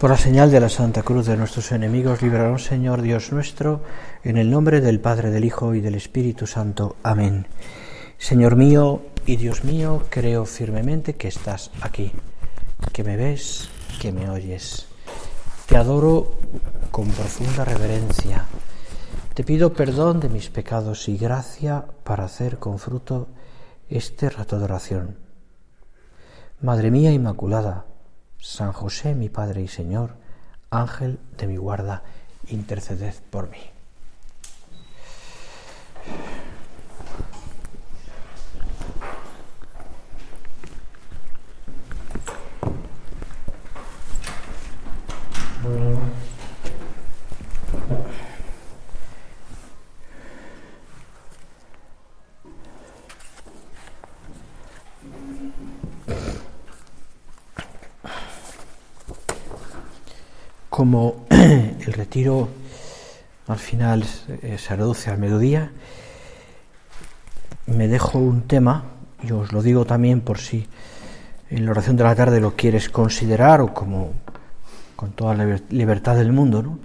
Por la señal de la Santa Cruz de nuestros enemigos, líbranos, Señor Dios nuestro, en el nombre del Padre, del Hijo y del Espíritu Santo. Amén. Señor mío y Dios mío, creo firmemente que estás aquí, que me ves, que me oyes. Te adoro con profunda reverencia. Te pido perdón de mis pecados y gracia para hacer con fruto este rato de oración. Madre mía Inmaculada, San José, mi Padre y Señor, Ángel de mi guarda, interceded por mí. Como el retiro al final se reduce al mediodía, me dejo un tema, y os lo digo también por si en la oración de la tarde lo quieres considerar, o como con toda la libertad del mundo, ¿no?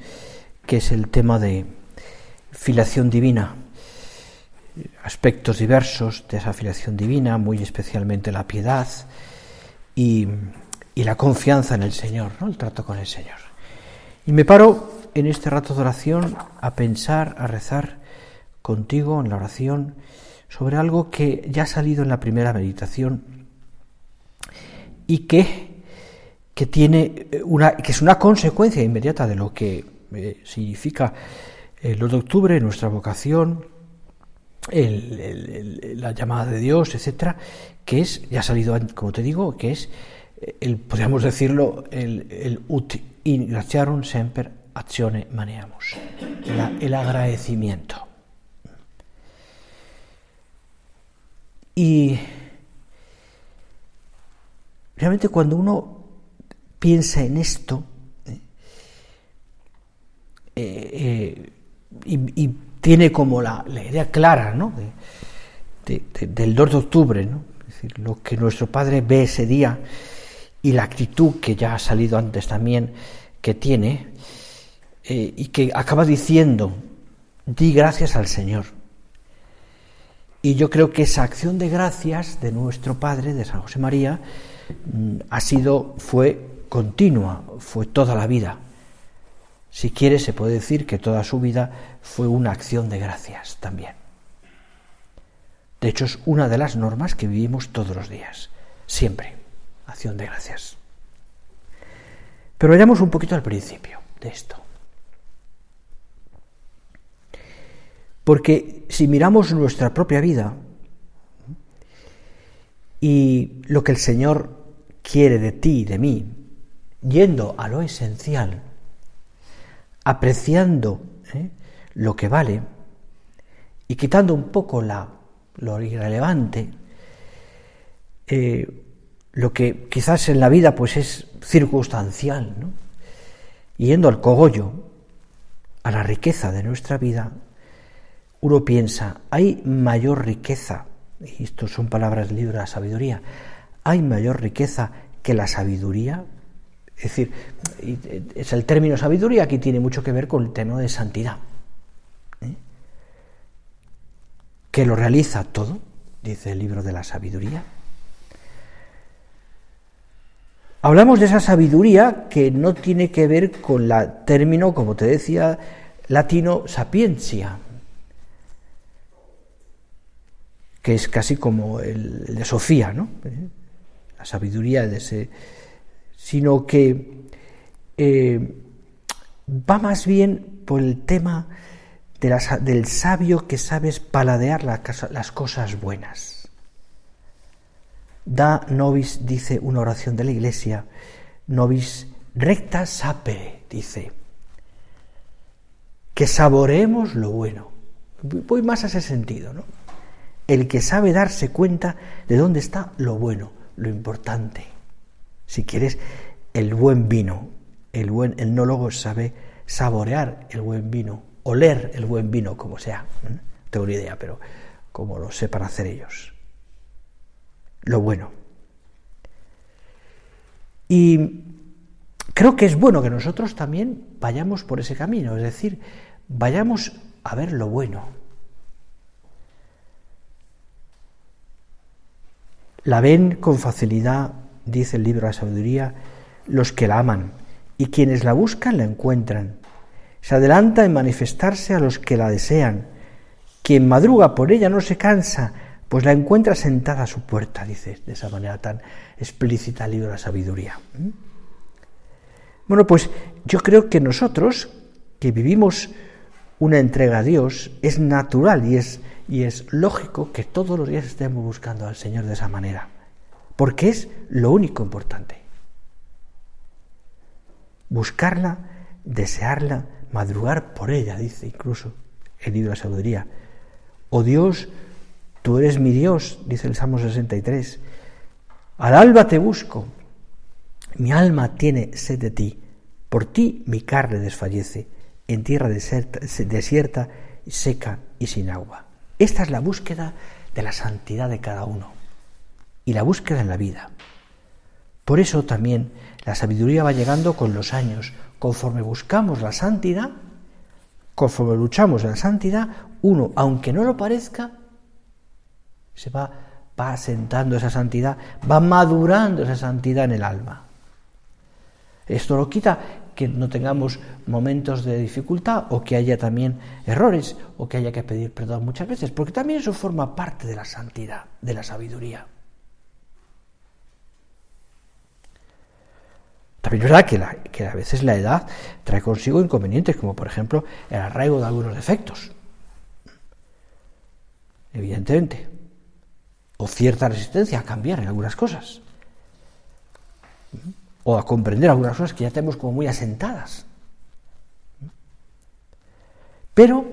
Que es el tema de filiación divina, aspectos diversos de esa filiación divina, muy especialmente la piedad y la confianza en el Señor, ¿no? El trato con el Señor. Y me paro en este rato de oración a pensar, a rezar contigo en la oración sobre algo que ya ha salido en la primera meditación y que es una consecuencia inmediata de lo que significa el 2 de octubre, nuestra vocación, la llamada de Dios, etcétera, que es, ya ha salido, como te digo, que es podríamos decirlo, el ut in gratiarum semper actione maneamus, el agradecimiento. Y realmente cuando uno piensa en esto y tiene como la idea clara, ¿no? del 2 de octubre, ¿no? Es decir, lo que nuestro Padre ve ese día y la actitud que ya ha salido antes también que tiene, y que acaba diciendo: di gracias al Señor. Y yo creo que esa acción de gracias de nuestro Padre, de San José María, fue continua, fue toda la vida. Si quiere, se puede decir que toda su vida fue una acción de gracias también. De hecho, es una de las normas que vivimos todos los días, siempre, acción de gracias. Pero vayamos un poquito al principio de esto. Porque si miramos nuestra propia vida y lo que el Señor quiere de ti y de mí, yendo a lo esencial, apreciando lo que vale y quitando un poco lo irrelevante, lo que quizás en la vida pues es circunstancial, ¿no? Yendo al cogollo, a la riqueza de nuestra vida, uno piensa: hay mayor riqueza, y esto son palabras del libro de la sabiduría, ¿hay mayor riqueza que la sabiduría? Es decir, es el término sabiduría, aquí tiene mucho que ver con el tema de santidad, que lo realiza todo, dice el libro de la sabiduría. Hablamos de esa sabiduría que no tiene que ver con el término, como te decía, latino sapientia, que es casi como el de Sofía, ¿no? La sabiduría de ese, sino que va más bien por el tema del sabio que sabes paladear las cosas buenas. Da nobis, dice una oración de la Iglesia, nobis recta sapere, dice, que saboreemos lo bueno. Voy más a ese sentido, ¿no? El que sabe darse cuenta de dónde está lo bueno, lo importante. Si quieres, el buen vino, el enólogo sabe saborear el buen vino, oler el buen vino, como sea. No tengo ni idea, pero como lo sepan hacer ellos. Lo bueno. Y creo que es bueno que nosotros también vayamos por ese camino, es decir, vayamos a ver lo bueno. La ven con facilidad, dice el libro de la sabiduría, los que la aman, y quienes la buscan la encuentran. Se adelanta en manifestarse a los que la desean. Quien madruga por ella no se cansa, pues la encuentra sentada a su puerta, dice de esa manera tan explícita el libro de la sabiduría. Bueno, pues yo creo que nosotros, que vivimos una entrega a Dios, es natural y es lógico que todos los días estemos buscando al Señor de esa manera, porque es lo único importante. Buscarla, desearla, madrugar por ella, dice incluso el libro de la sabiduría. Oh Dios, tú eres mi Dios, dice el Salmo 63. Al alba te busco, mi alma tiene sed de ti, por ti mi carne desfallece, en tierra desierta, seca y sin agua. Esta es la búsqueda de la santidad de cada uno y la búsqueda en la vida. Por eso también la sabiduría va llegando con los años. Conforme buscamos la santidad, conforme luchamos en la santidad, uno, aunque no lo parezca, se va asentando esa santidad, va madurando esa santidad en el alma. Esto no quita que no tengamos momentos de dificultad o que haya también errores o que haya que pedir perdón muchas veces, porque también eso forma parte de la santidad, de la sabiduría. También es verdad que a veces la edad trae consigo inconvenientes, como por ejemplo el arraigo de algunos defectos, evidentemente, o cierta resistencia a cambiar en algunas cosas, o a comprender algunas cosas que ya tenemos como muy asentadas. Pero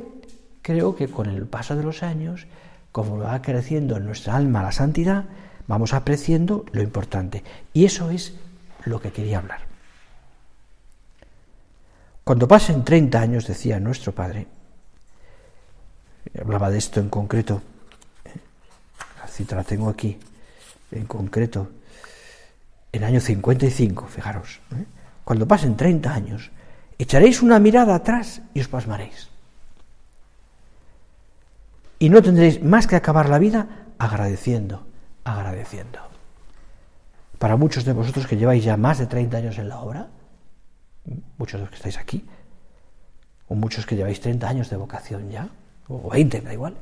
creo que con el paso de los años, como va creciendo en nuestra alma la santidad, vamos apreciando lo importante. Y eso es lo que quería hablar. Cuando pasen 30 años, decía nuestro Padre, hablaba de esto en concreto, la cita la tengo aquí, en concreto, en el año 55, fijaros, cuando pasen 30 años, echaréis una mirada atrás y os pasmaréis. Y no tendréis más que acabar la vida agradeciendo. Para muchos de vosotros que lleváis ya más de 30 años en la obra, muchos de los que estáis aquí, o muchos que lleváis 30 años de vocación ya, o 20, da igual,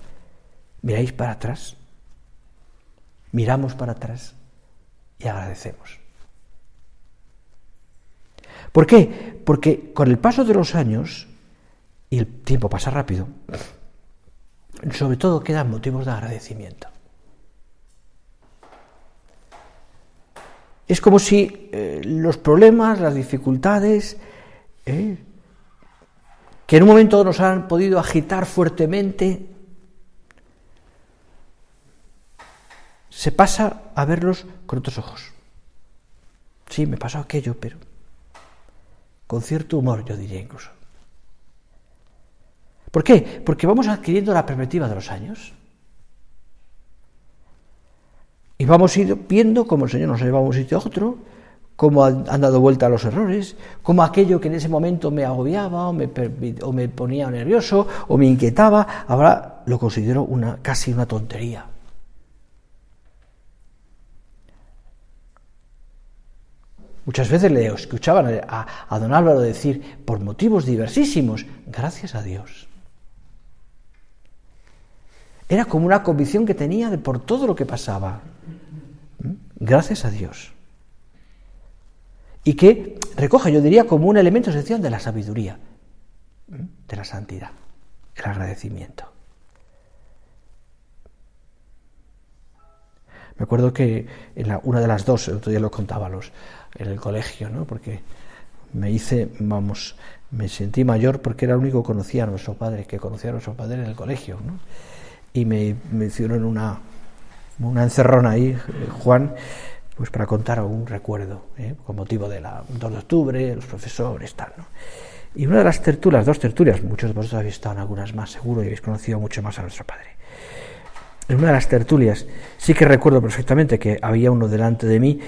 miráis para atrás, miramos para atrás y agradecemos. ¿Por qué? Porque con el paso de los años, y el tiempo pasa rápido, sobre todo quedan motivos de agradecimiento. Es como si los problemas, las dificultades, que en un momento nos han podido agitar fuertemente, se pasa a verlos con otros ojos. Sí, me pasó aquello, pero con cierto humor, yo diría incluso. ¿Por qué? Porque vamos adquiriendo la perspectiva de los años. Y vamos a ir viendo cómo el Señor nos ha llevado a un sitio a otro, cómo han dado vuelta a los errores, cómo aquello que en ese momento me agobiaba o me ponía nervioso o me inquietaba, ahora lo considero casi una tontería. Muchas veces le escuchaban a don Álvaro decir, por motivos diversísimos, gracias a Dios. Era como una convicción que tenía por todo lo que pasaba. Gracias a Dios. Y que recoge, yo diría, como un elemento esencial de la sabiduría, de la santidad, el agradecimiento. Me acuerdo que una de las dos, el otro día lo contaba en el colegio, ¿no? Porque me sentí mayor porque era el único que conocía a nuestro padre, en el colegio, ¿no? Y me hicieron una encerrona ahí, Juan, pues para contar algún recuerdo, con motivo del 2 de octubre, los profesores, tal, ¿no? Y una de las tertulias, 2 tertulias, muchos de vosotros habéis estado en algunas más, seguro, y habéis conocido mucho más a nuestro padre. En una de las tertulias sí que recuerdo perfectamente que había uno delante de mí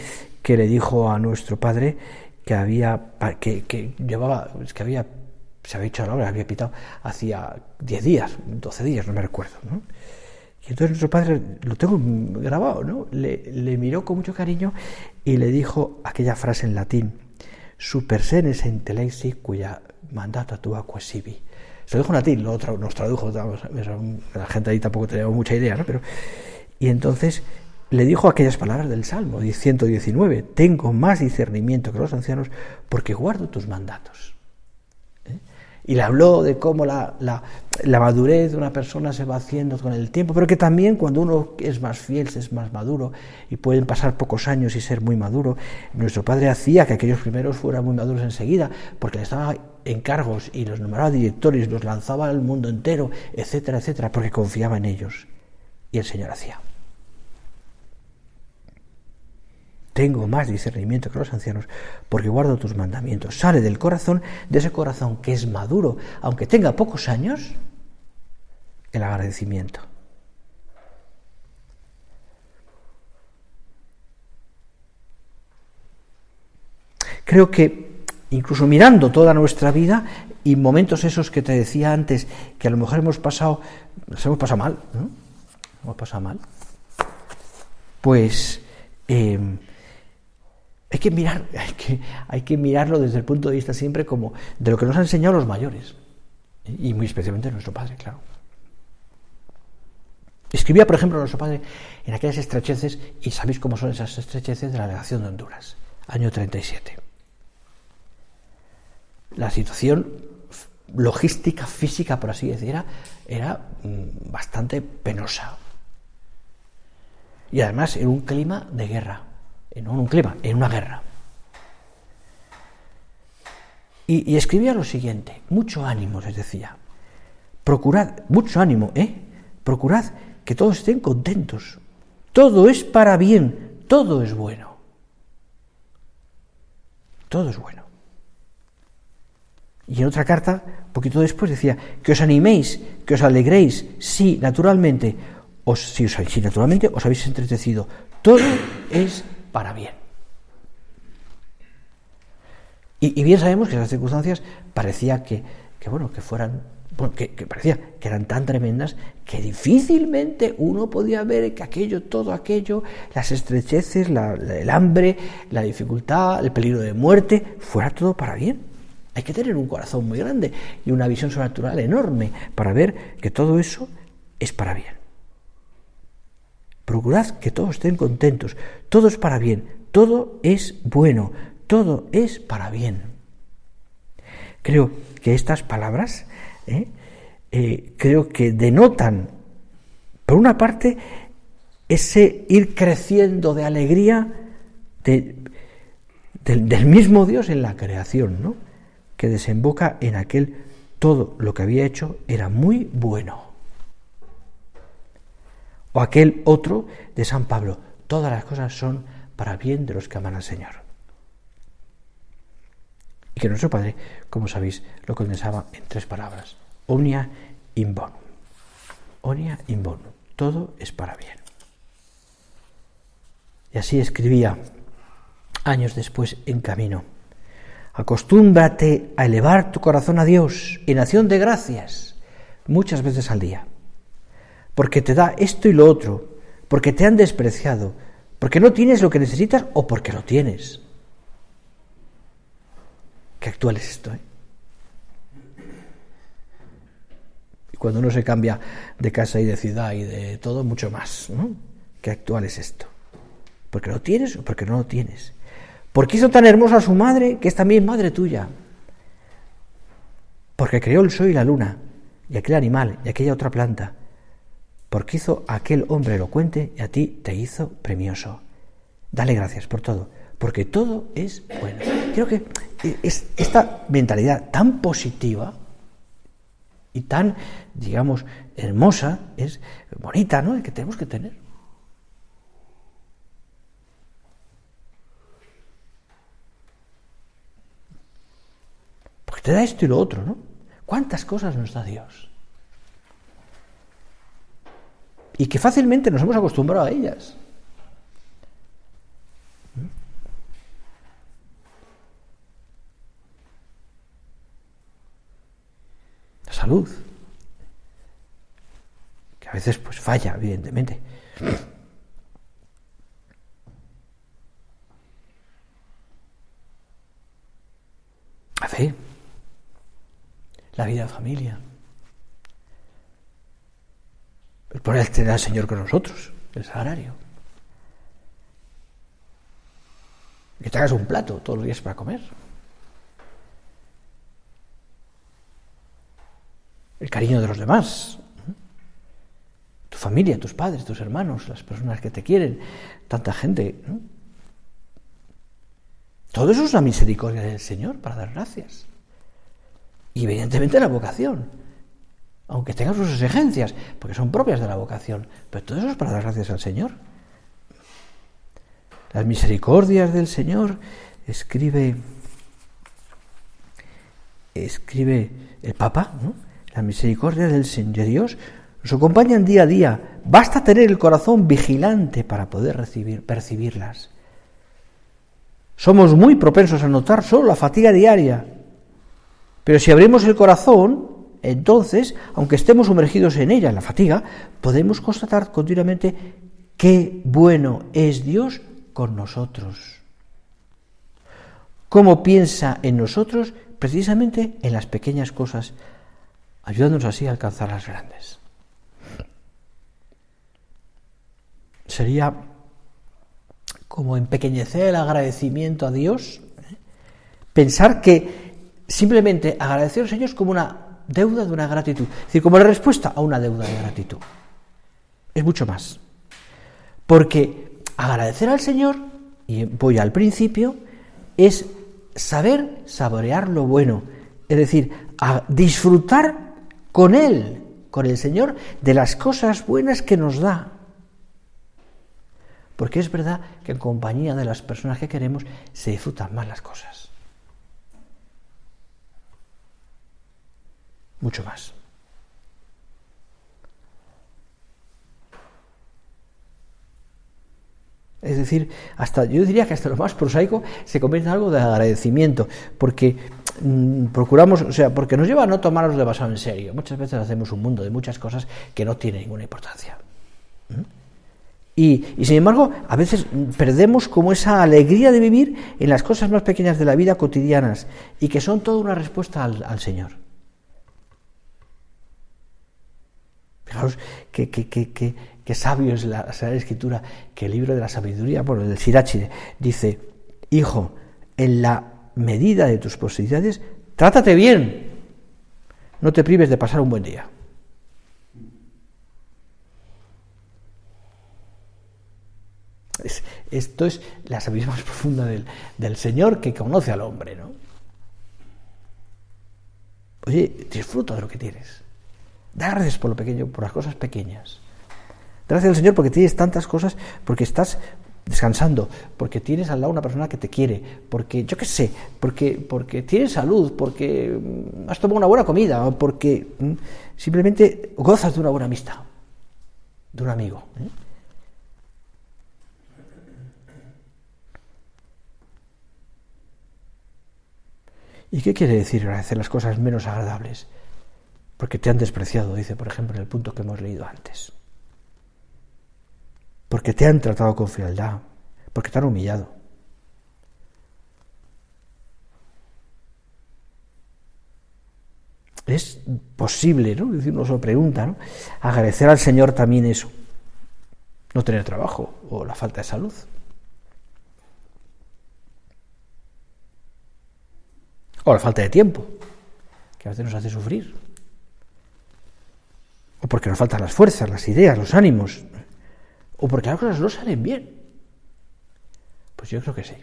que le dijo a nuestro padre se había hecho la hora, había pitado hacía 10 días, 12 días, no me recuerdo, ¿no? Y entonces nuestro padre, lo tengo grabado, ¿no? Le miró con mucho cariño y le dijo aquella frase en latín: super senes intellexi cuya mandata tua quasivi. Se lo dijo en latín, nos tradujo, la gente ahí tampoco tenía mucha idea, ¿no? Y entonces le dijo aquellas palabras del Salmo 119: tengo más discernimiento que los ancianos porque guardo tus mandatos. Y le habló de cómo la madurez de una persona se va haciendo con el tiempo, pero que también cuando uno es más fiel, es más maduro, y pueden pasar pocos años y ser muy maduro. Nuestro padre hacía que aquellos primeros fueran muy maduros enseguida, porque les daba encargos y los nombraba directores, los lanzaba al mundo entero, etcétera, etcétera, porque confiaba en ellos. Y el Señor hacía. Tengo más discernimiento que los ancianos porque guardo tus mandamientos. Sale del corazón, de ese corazón que es maduro, aunque tenga pocos años, el agradecimiento. Creo que incluso mirando toda nuestra vida y momentos esos que te decía antes, que a lo mejor nos hemos pasado mal, ¿no? Hemos pasado mal. Pues hay que mirarlo desde el punto de vista siempre como de lo que nos han enseñado los mayores, y muy especialmente nuestro padre, claro. Escribía, por ejemplo, nuestro padre en aquellas estrecheces, y sabéis cómo son esas estrecheces de la delegación de Honduras, año 37. La situación logística, física, por así decir, era bastante penosa. Y además en un clima de guerra. En una guerra. Y escribía lo siguiente: mucho ánimo, les decía. Procurad, mucho ánimo, procurad que todos estén contentos. Todo es para bien, todo es bueno. Todo es bueno. Y en otra carta, un poquito después, decía: que os animéis, que os alegréis, si naturalmente os habéis entristecido. Todo es para bien. Y bien sabemos que esas circunstancias parecía que eran tan tremendas que difícilmente uno podía ver que todo aquello, las estrecheces, el hambre, la dificultad, el peligro de muerte, fuera todo para bien. Hay que tener un corazón muy grande y una visión sobrenatural enorme para ver que todo eso es para bien. Procurad que todos estén contentos, todo es para bien, todo es bueno, todo es para bien. Creo que estas palabras creo que denotan, por una parte, ese ir creciendo de alegría del mismo Dios en la creación, ¿no? Que desemboca en aquel: todo lo que había hecho era muy bueno. O aquel otro de San Pablo: todas las cosas son para bien de los que aman al Señor. Y que nuestro Padre, como sabéis, lo condensaba en 3 palabras: omnia in bonum. Omnia in bonum. Todo es para bien. Y así escribía años después en Camino: acostúmbrate a elevar tu corazón a Dios en acción de gracias muchas veces al día, porque te da esto y lo otro, porque te han despreciado, porque no tienes lo que necesitas o porque lo tienes. Qué actual es esto, Y cuando uno se cambia de casa y de ciudad y de todo, mucho más, ¿no? Qué actual es esto. Porque lo tienes o porque no lo tienes. Porque hizo tan hermosa a su madre, que es también madre tuya. Porque creó el sol y la luna, y aquel animal, y aquella otra planta. Porque hizo a aquel hombre elocuente, y a ti te hizo premioso. Dale gracias por todo, porque todo es bueno. Creo que esta mentalidad tan positiva y tan, digamos, hermosa, es bonita, ¿no? Que tenemos que tener. Porque te da esto y lo otro, ¿no? ¿Cuántas cosas nos da Dios? Y que fácilmente nos hemos acostumbrado a ellas. salud, que a veces pues falla, evidentemente. La fe, la vida de familia, el poner al Señor con nosotros, el sagrario. Que te hagas un plato todos los días para comer. El cariño de los demás. Tu familia, tus padres, tus hermanos, las personas que te quieren, tanta gente, ¿no? Todo eso es una misericordia del Señor para dar gracias. Y evidentemente la vocación, aunque tenga sus exigencias, porque son propias de la vocación, pero todo eso es para dar gracias al Señor. Las misericordias del Señor, escribe el Papa, ¿no? Las misericordias del Señor de Dios nos acompañan día a día. Basta tener el corazón vigilante para poder percibirlas. Somos muy propensos a notar solo la fatiga diaria, pero si abrimos el corazón, entonces, aunque estemos sumergidos en ella, en la fatiga, podemos constatar continuamente qué bueno es Dios con nosotros. Cómo piensa en nosotros precisamente en las pequeñas cosas, ayudándonos así a alcanzar las grandes. Sería como empequeñecer el agradecimiento a Dios, pensar que simplemente agradecer al Señor es como una deuda de una gratitud, es decir, como la respuesta a una deuda de gratitud. Es mucho más. Porque agradecer al Señor, y voy al principio, es saber saborear lo bueno, es decir, a disfrutar con Él, con el Señor, de las cosas buenas que nos da. Porque es verdad que en compañía de las personas que queremos se disfrutan más las cosas. Mucho más. Es decir, yo diría que hasta lo más prosaico se convierte en algo de agradecimiento, porque procuramos, porque nos lleva a no tomarnos demasiado en serio. Muchas veces hacemos un mundo de muchas cosas que no tienen ninguna importancia. Y sin embargo, a veces perdemos como esa alegría de vivir en las cosas más pequeñas de la vida cotidianas y que son toda una respuesta al Señor. Fijaos qué sabio es la Sagrada Escritura, que el libro de la sabiduría, el Sirachide, dice: hijo, en la medida de tus posibilidades, trátate bien, no te prives de pasar un buen día. Esto es la sabiduría más profunda del Señor, que conoce al hombre, ¿no? Oye, disfruta de lo que tienes. Da gracias por lo pequeño, por las cosas pequeñas. Gracias al Señor porque tienes tantas cosas, porque estás descansando, porque tienes al lado una persona que te quiere, porque, yo qué sé, porque tienes salud, porque has tomado una buena comida, o porque simplemente gozas de una buena amistad, de un amigo, ¿eh? ¿Y qué quiere decir agradecer las cosas menos agradables? Porque te han despreciado, dice, por ejemplo, en el punto que hemos leído antes. Porque te han tratado con frialdad, porque te han humillado. Es posible, ¿no? Es decir, uno se lo pregunta, ¿no? Agradecer al Señor también eso. No tener trabajo o la falta de salud. O la falta de tiempo, que a veces nos hace sufrir. O porque nos faltan las fuerzas, las ideas, los ánimos. O porque las cosas no salen bien. Pues yo creo que sí.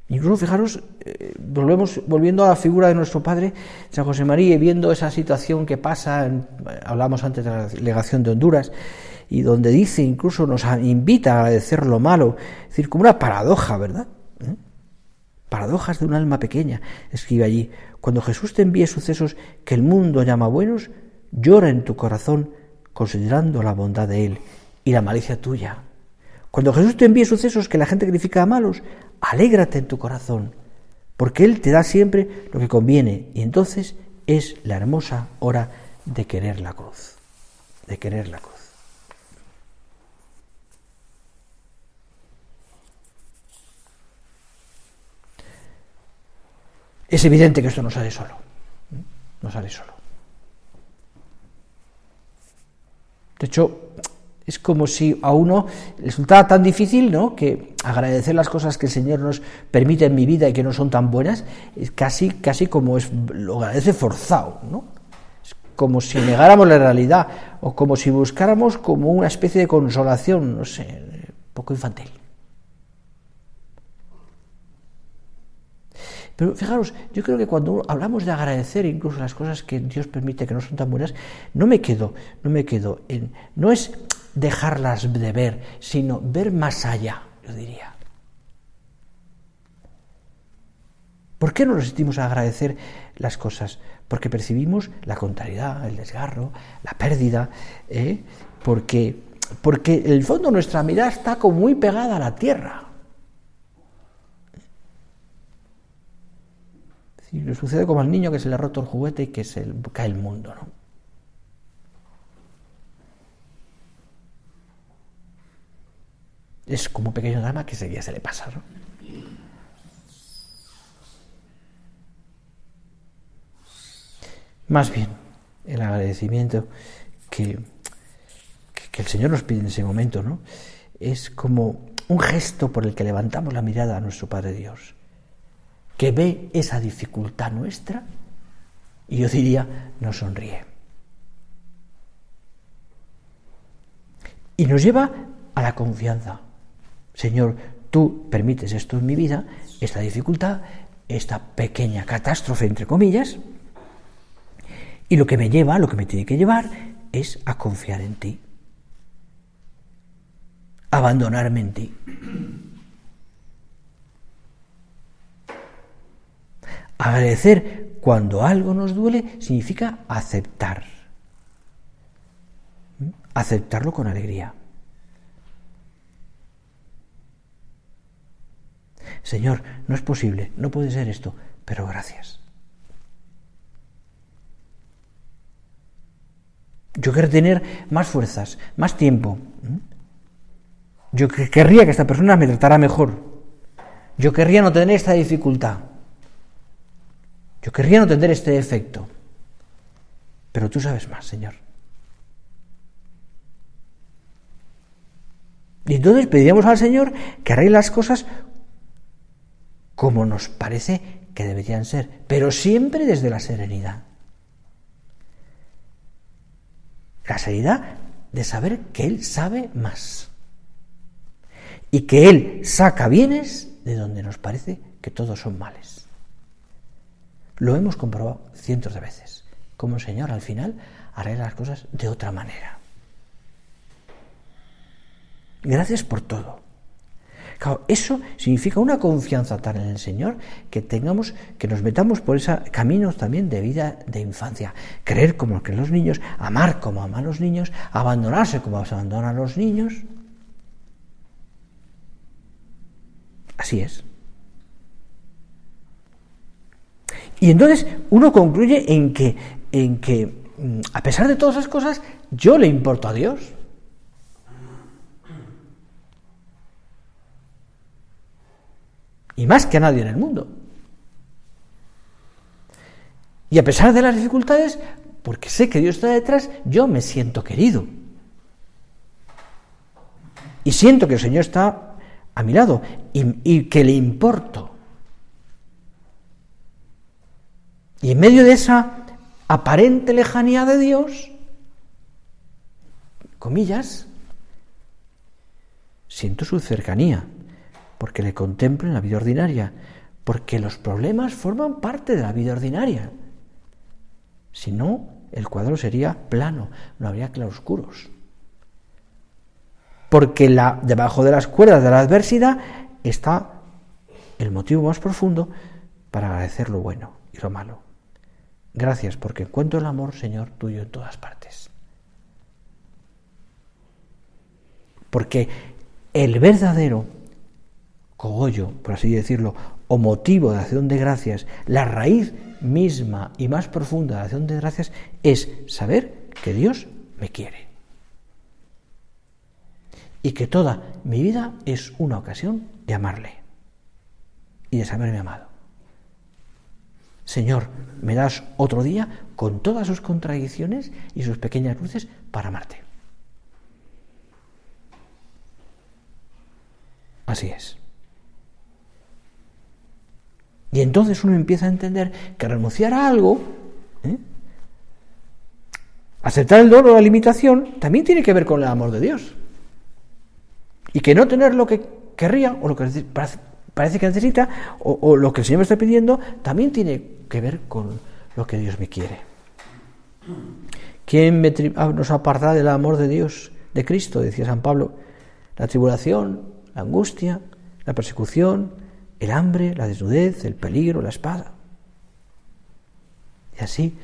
Incluso, fijaros, volviendo a la figura de nuestro Padre, San José María, y viendo esa situación que pasa, hablamos antes de la delegación de Honduras, y donde dice, incluso nos invita a agradecer lo malo, es decir, como una paradoja, ¿verdad? Paradojas de un alma pequeña, escribe allí: cuando Jesús te envíe sucesos que el mundo llama buenos, llora en tu corazón considerando la bondad de Él y la malicia tuya. Cuando Jesús te envíe sucesos que la gente califica malos, alégrate en tu corazón, porque Él te da siempre lo que conviene, y entonces es la hermosa hora de querer la cruz, de querer la cruz. Es evidente que esto no sale solo, no sale solo. De hecho, es como si a uno le resultara tan difícil, ¿no?, que agradecer las cosas que el Señor nos permite en mi vida y que no son tan buenas, es casi como lo agradece forzado, ¿no? Es como si negáramos la realidad o como si buscáramos como una especie de consolación, no sé, un poco infantil. Pero fijaros, yo creo que cuando hablamos de agradecer incluso las cosas que Dios permite que no son tan buenas, no me quedo en, no es dejarlas de ver, sino ver más allá, yo diría. ¿Por qué no resistimos a agradecer las cosas? Porque percibimos la contrariedad, el desgarro, la pérdida, porque en el fondo nuestra mirada está como muy pegada a la tierra. Y le sucede como al niño que se le ha roto el juguete y que se le cae el mundo, ¿no? Es como un pequeño drama que ya se le pasa, ¿no? Más bien, el agradecimiento que el Señor nos pide en ese momento, ¿no?, es como un gesto por el que levantamos la mirada a nuestro Padre Dios, que ve esa dificultad nuestra y yo diría, nos sonríe. Y nos lleva a la confianza. Señor, tú permites esto en mi vida, esta dificultad, esta pequeña catástrofe, entre comillas, y lo que me tiene que llevar es a confiar en ti, abandonarme en ti. Agradecer cuando algo nos duele significa aceptarlo con alegría. Señor, no es posible, no puede ser esto, pero gracias. Yo quiero tener más fuerzas, más tiempo. Yo querría que esta persona me tratara mejor. Yo querría no tener esta dificultad. Yo querría no tener este defecto. Pero tú sabes más, Señor. Y entonces pediríamos al Señor que arregle las cosas como nos parece que deberían ser, pero siempre desde la serenidad. La serenidad de saber que Él sabe más y que Él saca bienes de donde nos parece que todos son males. Lo hemos comprobado cientos de veces, como el Señor al final arregla las cosas de otra manera. Gracias por todo. Claro, eso significa una confianza tal en el Señor que nos metamos por ese camino también de vida de infancia. Creer como creen los niños, amar como aman los niños, abandonarse como se abandonan los niños. Así es. Y entonces uno concluye en que a pesar de todas esas cosas, yo le importo a Dios. Y más que a nadie en el mundo. Y a pesar de las dificultades, porque sé que Dios está detrás, yo me siento querido. Y siento que el Señor está a mi lado y que le importo. Y en medio de esa aparente lejanía de Dios, comillas, siento su cercanía. Porque le contemplo en la vida ordinaria, porque los problemas forman parte de la vida ordinaria. Si no, el cuadro sería plano, no habría claroscuros. Porque debajo de las cuerdas de la adversidad está el motivo más profundo para agradecer lo bueno y lo malo. Gracias, porque encuentro el amor, Señor, tuyo en todas partes. Porque el verdadero cogollo, por así decirlo, o motivo de acción de gracias, la raíz misma y más profunda de la acción de gracias es saber que Dios me quiere. Y que toda mi vida es una ocasión de amarle y de saberme amado. Señor, me das otro día con todas sus contradicciones y sus pequeñas luces para amarte. Así es. Y entonces uno empieza a entender que renunciar a algo, aceptar el dolor o la limitación, también tiene que ver con el amor de Dios. Y que no tener lo que querría o lo que parece que necesita o lo que el Señor me está pidiendo, también tiene que ver con lo que Dios me quiere. ¿Quién nos apartará del amor de Dios, de Cristo? Decía San Pablo. La tribulación, la angustia, la persecución, el hambre, la desnudez, el peligro, la espada. Y así,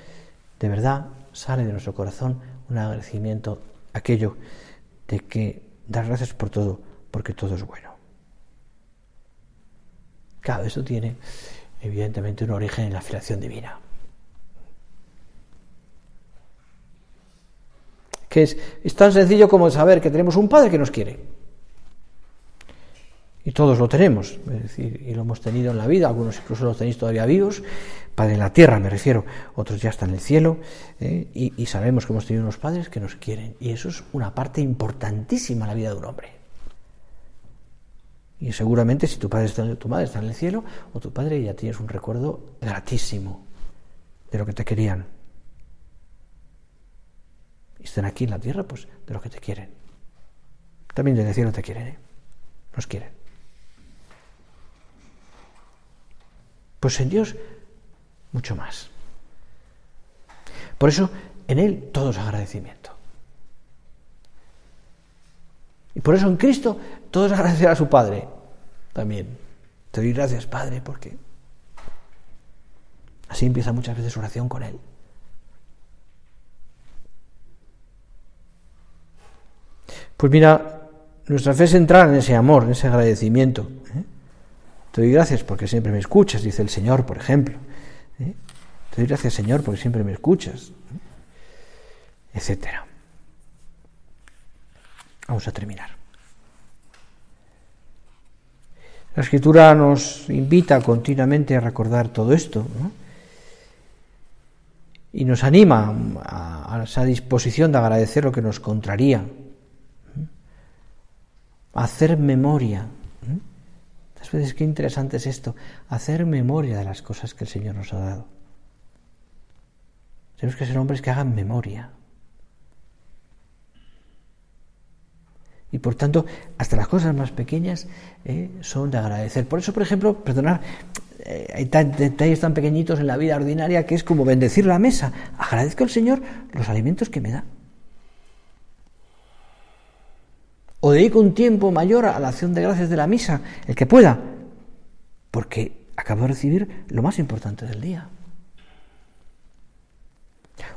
de verdad, sale de nuestro corazón un agradecimiento, aquello de que dar gracias por todo, porque todo es bueno. Claro, eso tiene evidentemente un origen en la filiación divina. Que es tan sencillo como saber que tenemos un Padre que nos quiere. Y todos lo tenemos, es decir, y lo hemos tenido en la vida, algunos incluso los tenéis todavía vivos, Padre en la tierra me refiero, otros ya están en el cielo, y sabemos que hemos tenido unos padres que nos quieren, y eso es una parte importantísima en la vida de un hombre. Y seguramente si tu madre está en el cielo, o tu padre, ya tienes un recuerdo gratísimo de lo que te querían. Y están aquí en la tierra, pues de lo que te quieren. También desde el cielo te quieren, nos quieren. Pues en Dios, mucho más. Por eso, en Él todo es agradecimiento. Y por eso en Cristo todo es agradecer a su Padre también. Te doy gracias, Padre, porque así empieza muchas veces su oración con Él. Pues mira, nuestra fe es entrar en ese amor, en ese agradecimiento. Te doy gracias porque siempre me escuchas, dice el Señor, por ejemplo. Te doy gracias, Señor, porque siempre me escuchas. Etcétera. Vamos a terminar. La Escritura nos invita continuamente a recordar todo esto, ¿no? Y nos anima a esa disposición de agradecer lo que nos contraría, a hacer memoria. Muchas veces qué interesante es esto, hacer memoria de las cosas que el Señor nos ha dado. Tenemos que ser hombres que hagan memoria. Y por tanto, hasta las cosas más pequeñas son de agradecer. Por eso, por ejemplo, perdonar, hay detalles tan pequeñitos en la vida ordinaria que es como bendecir la mesa. Agradezco al Señor los alimentos que me da. O dedico un tiempo mayor a la acción de gracias de la misa, el que pueda, porque acabo de recibir lo más importante del día.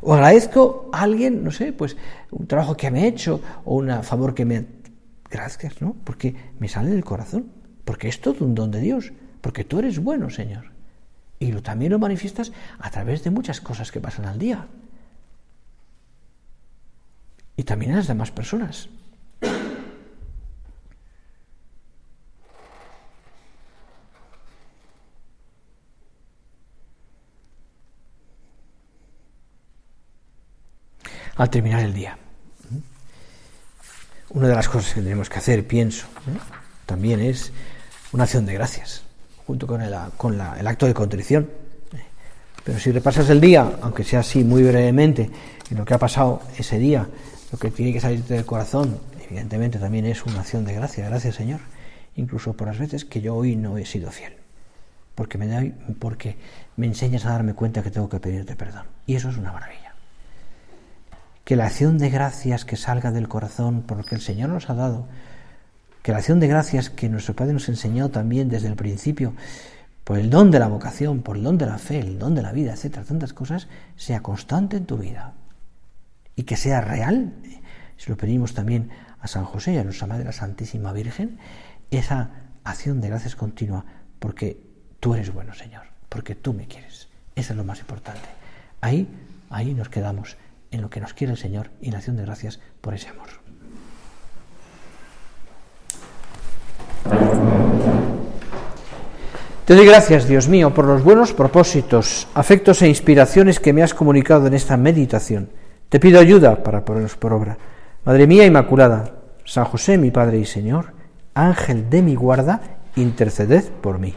O agradezco a alguien, no sé, pues un trabajo que me ha hecho o un favor que me... Gracias, ¿no? Porque me sale del corazón, porque es todo un don de Dios, porque tú eres bueno, Señor. Y también lo manifiestas a través de muchas cosas que pasan al día. Y también en las demás personas. Al terminar el día. Una de las cosas que tenemos que hacer, pienso, también es una acción de gracias, junto con el acto de contrición. Pero si repasas el día, aunque sea así muy brevemente, en lo que ha pasado ese día, lo que tiene que salirte del corazón, evidentemente también es una acción de gracia. Gracias, Señor, incluso por las veces que yo hoy no he sido fiel, porque me enseñas a darme cuenta que tengo que pedirte perdón. Y eso es una maravilla. Que la acción de gracias que salga del corazón por lo que el Señor nos ha dado, que la acción de gracias que nuestro Padre nos enseñó también desde el principio, por el don de la vocación, por el don de la fe, el don de la vida, etcétera, tantas cosas, sea constante en tu vida y que sea real. Se lo pedimos también a San José y a nuestra Madre la Santísima Virgen, esa acción de gracias continua, porque tú eres bueno, Señor, porque tú me quieres. Eso es lo más importante. Ahí nos quedamos, en lo que nos quiere el Señor y en acción de gracias por ese amor. Te doy gracias, Dios mío, por los buenos propósitos, afectos e inspiraciones que me has comunicado en esta meditación. Te pido ayuda para ponerlos por obra. Madre mía Inmaculada, San José, mi Padre y Señor, Ángel de mi guarda, interceded por mí.